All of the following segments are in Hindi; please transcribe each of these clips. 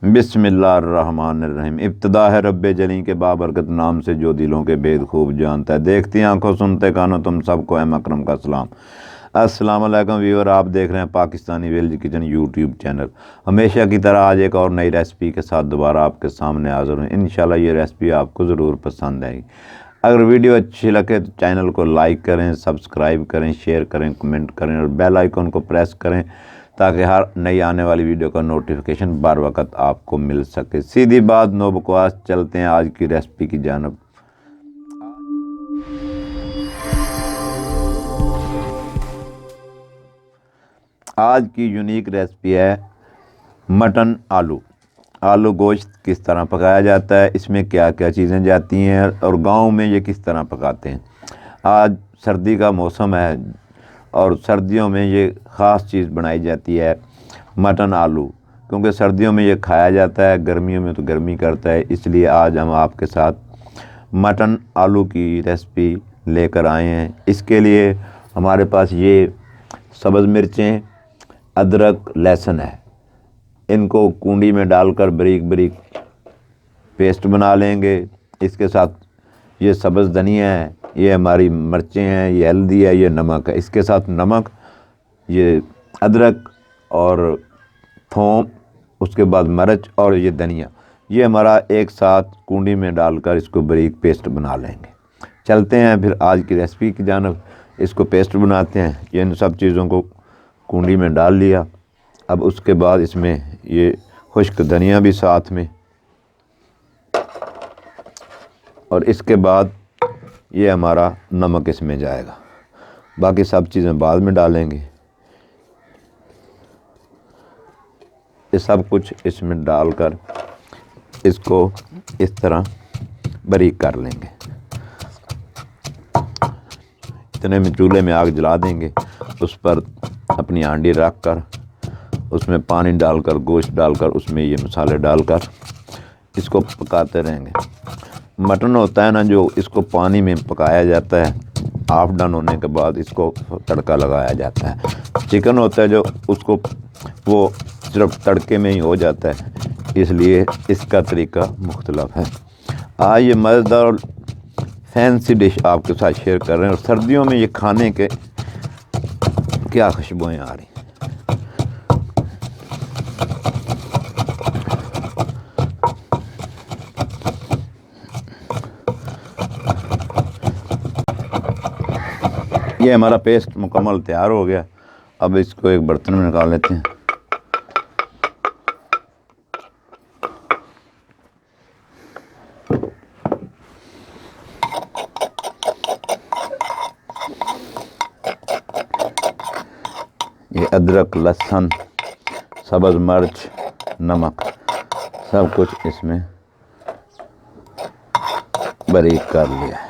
बिस्मिल्लाहिर्रहमानिर्रहीम। इब्तिदा है रब्बे जली के बाबरकत नाम से जो दिलों के भेद खूब जानता है। देखती आंखों सुनते कानों तुम सबको है मकरम का सलाम। अस्सलाम वालेकुम व्यूअर, आप देख रहे हैं Pakistani village kitchen YouTube channel. हमेशा की तरह आज एक और नई रेसिपी के साथ दोबारा आपके सामने हाज़िर हूँ। इंशाल्लाह ये रेसिपी आपको ज़रूर पसंद आएगी। अगर वीडियो अच्छी लगे तो चैनल को लाइक करें, सब्सक्राइब करें, शेयर करें, कमेंट करें और बेल आइकन को प्रेस करें ताकि हर नई आने वाली वीडियो का नोटिफिकेशन बर वक्त आपको मिल सके। सीधी बात नो बकवास, चलते हैं आज की रेसिपी की जानब। आज की यूनिक रेसिपी है मटन आलू। आलू गोश्त किस तरह पकाया जाता है, इसमें क्या क्या चीज़ें जाती हैं और गांव में ये किस तरह पकाते हैं। आज सर्दी का मौसम है और सर्दियों में ये ख़ास चीज़ बनाई जाती है मटन आलू, क्योंकि सर्दियों में ये खाया जाता है, गर्मियों में तो गर्मी करता है। इसलिए आज हम आपके साथ मटन आलू की रेसिपी लेकर आए हैं। इसके लिए हमारे पास ये सब्ज़ मिर्चें, अदरक, लहसुन है। इनको कूंडी में डालकर बारीक बारीक पेस्ट बना लेंगे। इसके साथ ये सब्ज़ धनिया है, ये हमारी मिर्चें हैं, ये हल्दी है, ये नमक है। इसके साथ नमक, ये अदरक और थोम, उसके बाद मिर्च और ये धनिया, ये हमारा एक साथ कूंडी में डालकर इसको बारीक पेस्ट बना लेंगे। चलते हैं फिर आज की रेसिपी की जानब, इसको पेस्ट बनाते हैं। ये इन सब चीज़ों को कूंडी में डाल लिया। अब उसके बाद इसमें ये खुश्क धनिया भी साथ में, और इसके बाद ये हमारा नमक इसमें जाएगा। बाकी सब चीज़ें बाद में डालेंगे। ये सब कुछ इसमें डालकर इसको इस तरह बारीक कर लेंगे। इतने में चूल्हे में आग जला देंगे, उस पर अपनी हांडी रख कर उसमें पानी डालकर, गोश्त डालकर, उसमें ये मसाले डालकर इसको पकाते रहेंगे। मटन होता है ना जो, इसको पानी में पकाया जाता है। हाफ डन होने के बाद इसको तड़का लगाया जाता है। चिकन होता है जो, उसको वो सिर्फ तड़के में ही हो जाता है, इसलिए इसका तरीका मुख्तलिफ है। आज ये मज़ेदार और फैंसी डिश आपके साथ शेयर कर रहे हैं। और सर्दियों में ये खाने के क्या खुशबुएँ आ रही। ये हमारा पेस्ट मुकम्मल तैयार हो गया। अब इसको एक बर्तन में निकाल लेते हैं। ये अदरक, लहसुन, सब्ज़ मिर्च, नमक, सब कुछ इसमें बारीक कर लिया है।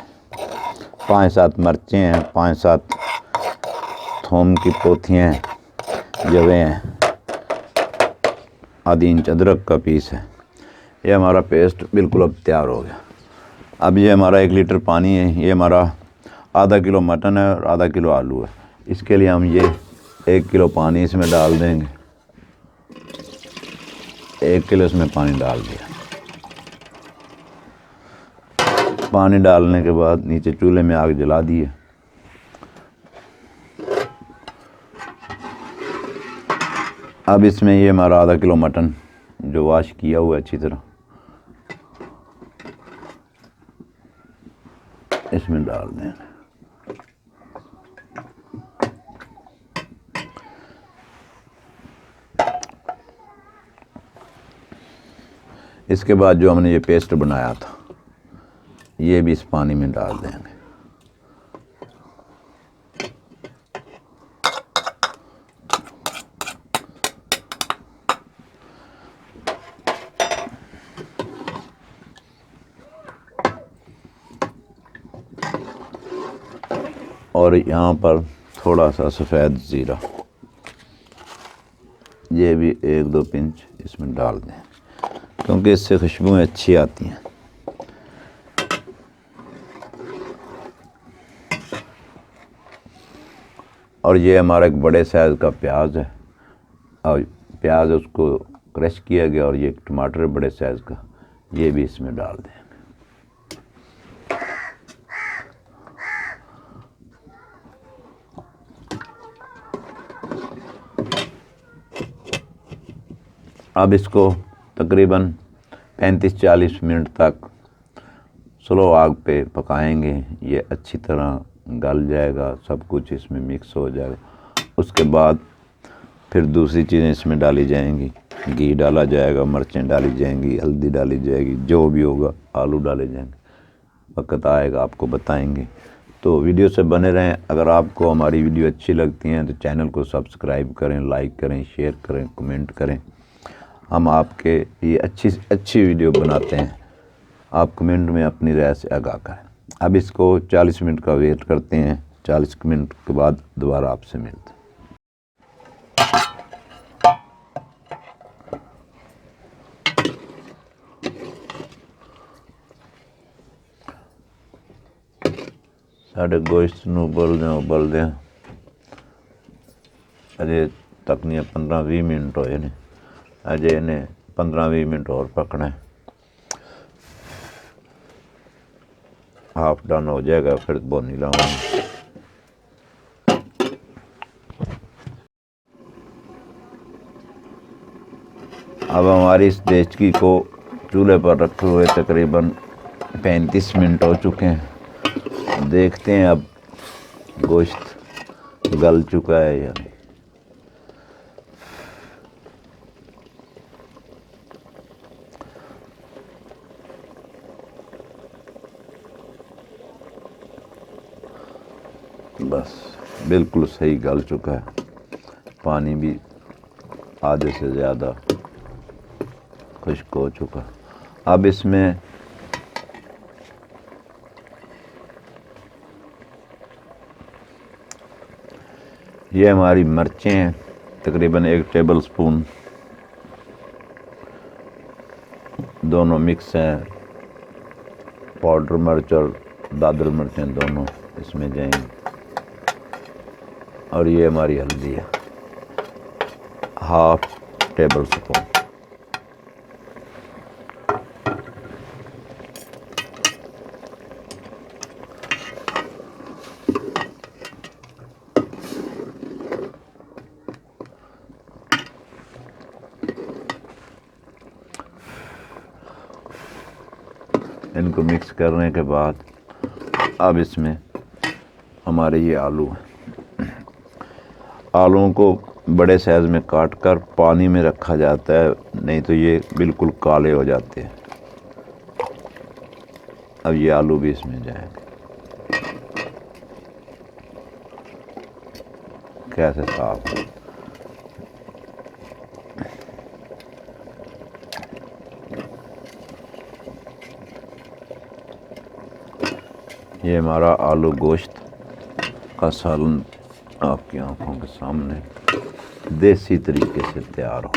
5-7 मिर्चें हैं, 5-7 थोम की पोथियाँ हैं, जवे हैं, आधी इंच अदरक का पीस है। ये हमारा पेस्ट बिल्कुल अब तैयार हो गया। अब ये हमारा 1 लीटर पानी है। ये हमारा आधा किलो मटन है और आधा किलो आलू है। इसके लिए हम ये 1 किलो पानी इसमें डाल देंगे। 1 किलो इसमें पानी डाल दिया। पानी डालने के बाद नीचे चूल्हे में आग जला दी है। अब इसमें ये हमारा आधा किलो मटन जो वॉश किया हुआ है अच्छी तरह, इसमें डाल दें। इसके बाद जो हमने ये पेस्ट बनाया था ये भी इस पानी में डाल देंगे। और यहाँ पर थोड़ा सा सफ़ेद ज़ीरा, ये भी 1-2 पिंच इसमें डाल दें, क्योंकि इससे खुशबुएँ अच्छी आती हैं। और ये हमारा एक बड़े साइज़ का प्याज है, और प्याज उसको क्रश किया गया, और ये टमाटर बड़े साइज़ का, ये भी इसमें डाल दें। अब इसको तकरीबन 35-40 मिनट तक स्लो आग पे पकाएंगे। ये अच्छी तरह गल जाएगा, सब कुछ इसमें मिक्स हो जाएगा। उसके बाद फिर दूसरी चीज़ें इसमें डाली जाएंगी, घी डाला जाएगा, मिर्चें डाली जाएंगी, हल्दी डाली जाएगी, जो भी होगा, आलू डाले जाएंगे। वक्त आएगा आपको बताएंगे, तो वीडियो से बने रहें। अगर आपको हमारी वीडियो अच्छी लगती हैं तो चैनल को सब्सक्राइब करें, लाइक करें, शेयर करें, कमेंट करें। हम आपके लिए अच्छी वीडियो बनाते हैं, आप कमेंट में अपनी राय से आगाह करें। अब इसको 40 मिनट का वेट करते हैं। 40 मिनट के बाद दोबारा आपसे मिलते हैं। साढ़े गोश्त नूं उबलदे अजे तक नहीं 15-20 मिनट होए ने, अजे इन्हें 15-20 मिनट और पकना है। हाफ डन हो जाएगा, फिर बोनी लाऊंगा। अब हमारी इस देचकी को चूल्हे पर रखे हुए तकरीबन 35 मिनट हो चुके हैं। देखते हैं अब गोश्त गल चुका है या नहीं। बस बिल्कुल सही गल चुका है, पानी भी आधे से ज़्यादा खुश्क हो चुका। अब इसमें ये हमारी मिर्चें हैं, तकरीबन 1 टेबल स्पून, दोनों मिक्स हैं, पाउडर मिर्च और दादर मिर्चें दोनों इसमें जाएंगी। और ये हमारी हल्दी है, हाफ टेबल स्पून। इनको मिक्स करने के बाद अब इसमें हमारे ये आलू हैं। आलूओं को बड़े साइज़ में काट कर पानी में रखा जाता है, नहीं तो ये बिल्कुल काले हो जाते हैं। अब ये आलू भी इसमें जाएंगे। कैसे साफ है। ये हमारा आलू गोश्त का सालन आपकी आंखों के सामने देसी तरीके से तैयार हो।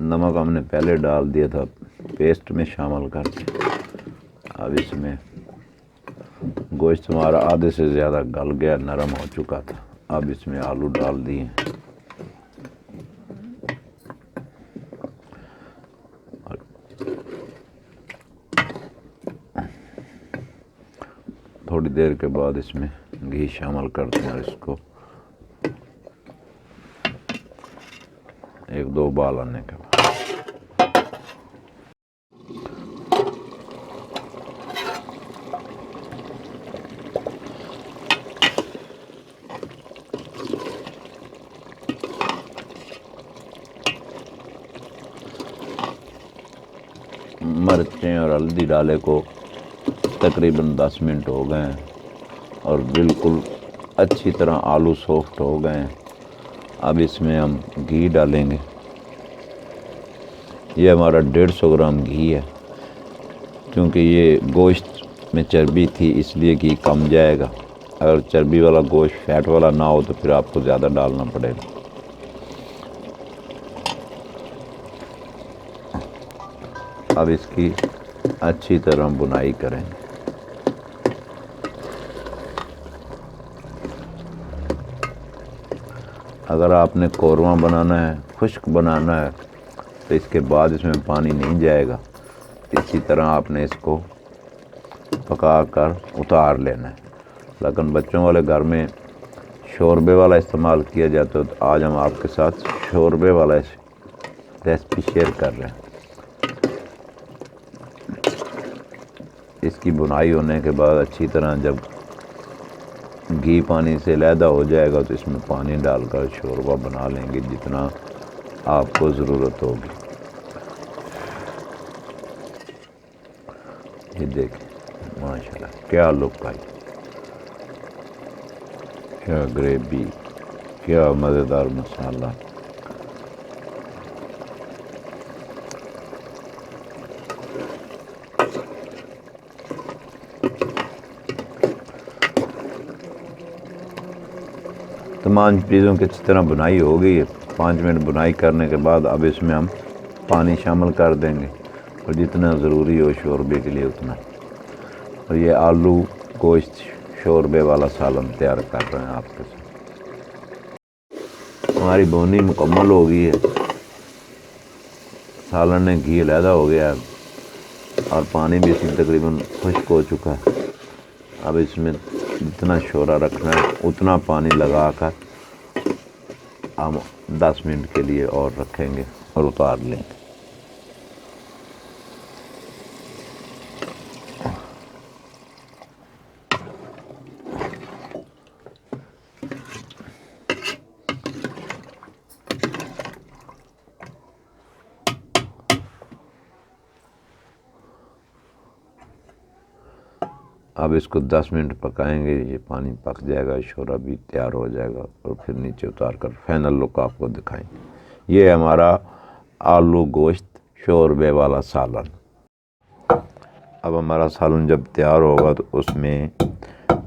नमक हमने पहले डाल दिया था पेस्ट में शामिल करके। अब इसमें गोश्त हमारा आधे से ज़्यादा गल गया, नरम हो चुका था। अब इसमें आलू डाल दिए। थोड़ी देर के बाद इसमें घी शामिल करते हैं और इसको 1-2 उबाल आने के बाद मिर्चें और हल्दी डाले को तकरीबन 10 मिनट हो गए हैं और बिल्कुल अच्छी तरह आलू सॉफ्ट हो गए हैं। अब इसमें हम घी डालेंगे। ये हमारा 150 ग्राम घी है, क्योंकि ये गोश्त में चर्बी थी इसलिए घी कम जाएगा। अगर चर्बी वाला गोश्त फैट वाला ना हो तो फिर आपको ज़्यादा डालना पड़ेगा। अब इसकी अच्छी तरह बुनाई करेंगे। अगर आपने कौरमा बनाना है, खुश्क बनाना है, तो इसके बाद इसमें पानी नहीं जाएगा। इसी तरह आपने इसको पका कर उतार लेना है। लेकिन बच्चों वाले घर में शोरबे वाला इस्तेमाल किया जाता है, तो आज हम आपके साथ शोरबे वाला रेसिपी शेयर कर रहे हैं। इसकी बुनाई होने के बाद अच्छी तरह जब घी पानी से अलहदा हो जाएगा तो इसमें पानी डालकर शोरबा बना लेंगे जितना आपको ज़रूरत होगी। ये देखें माशाल्लाह क्या लुक आई, क्या ग्रेवी, क्या मज़ेदार मसाला। तमाम चीज़ों की अच्छी तरह बुनाई हो गई है। 5 मिनट बुनाई करने के बाद अब इसमें हम पानी शामिल कर देंगे और जितना ज़रूरी हो शोरबे के लिए उतना। और ये आलू गोश्त शोरबे वाला सालन तैयार कर रहे हैं आपके साथ। हमारी बोनी मुकम्मल हो गई है, सालन में घी अलहदा हो गया है और पानी भी इसमें तकरीबन खुश्क हो चुका है। अब इसमें जितना शोरा रखना है उतना पानी लगाकर हम 10 मिनट के लिए और रखेंगे और उतार लेंगे। अब इसको 10 मिनट पकाएंगे, ये पानी पक जाएगा, शोरा भी तैयार हो जाएगा और फिर नीचे उतार कर फाइनल लुक आपको दिखाएंगे। ये हमारा आलू गोश्त शोरबे वाला सालन। अब हमारा सालन जब तैयार होगा तो उसमें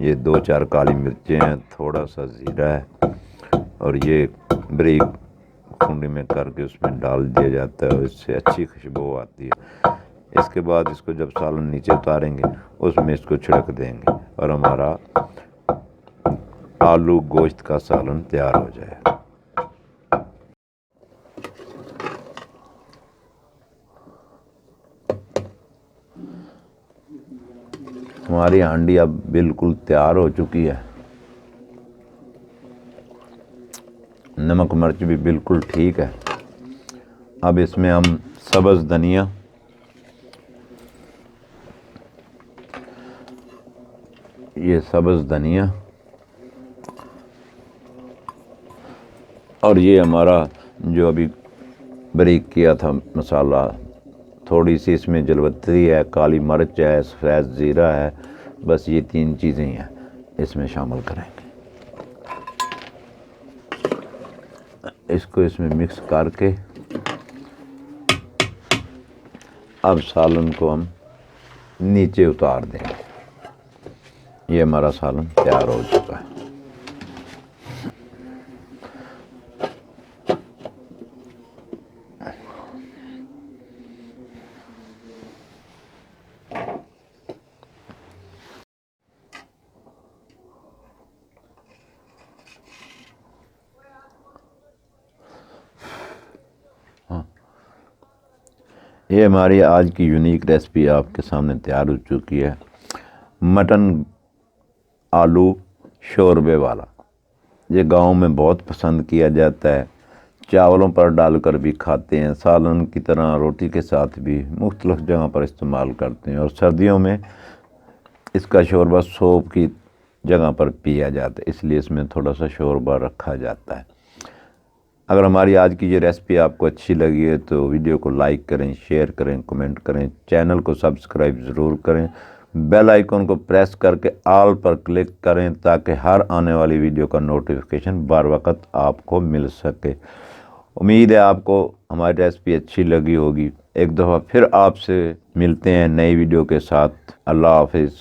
ये 2-4 काली मिर्चें हैं, थोड़ा सा ज़ीरा है और ये बारीक खूंडी में करके उसमें डाल दिया जाता है और इससे अच्छी खुशबू आती है। इसके बाद इसको जब सालन नीचे उतारेंगे उसमें इसको छिड़क देंगे और हमारा आलू गोश्त का सालन तैयार हो जाएगा। हमारी हांडी अब बिल्कुल तैयार हो चुकी है। नमक मिर्च भी बिल्कुल ठीक है। अब इसमें हम सब्ज़ धनिया, ये सब्ज़ धनिया और ये हमारा जो अभी बारीक किया था मसाला, थोड़ी सी इसमें जलवत्री है, काली मिर्च है, सफ़ेद ज़ीरा है, बस ये 3 चीज़ें हैं इसमें शामिल करेंगे। इसको इसमें मिक्स करके अब सालन को हम नीचे उतार देंगे। ये हमारा सालन तैयार हो चुका है। ये हमारी आज की यूनिक रेसिपी आपके सामने तैयार हो चुकी है, मटन आलू शोरबे वाला। ये गांव में बहुत पसंद किया जाता है, चावलों पर डालकर भी खाते हैं, सालन की तरह रोटी के साथ भी मुख्तलिफ जगह पर इस्तेमाल करते हैं और सर्दियों में इसका शोरबा सूप की जगह पर पिया जाता है, इसलिए इसमें थोड़ा सा शोरबा रखा जाता है। अगर हमारी आज की ये रेसिपी आपको अच्छी लगी है तो वीडियो को लाइक करें, शेयर करें, कमेंट करें, चैनल को सब्सक्राइब ज़रूर करें, बेल आइकन को प्रेस करके ऑल पर क्लिक करें ताकि हर आने वाली वीडियो का नोटिफिकेशन बर वक्त आपको मिल सके। उम्मीद है आपको हमारी रेसिपी अच्छी लगी होगी। एक दफ़ा फिर आपसे मिलते हैं नई वीडियो के साथ। अल्लाह हाफिज़।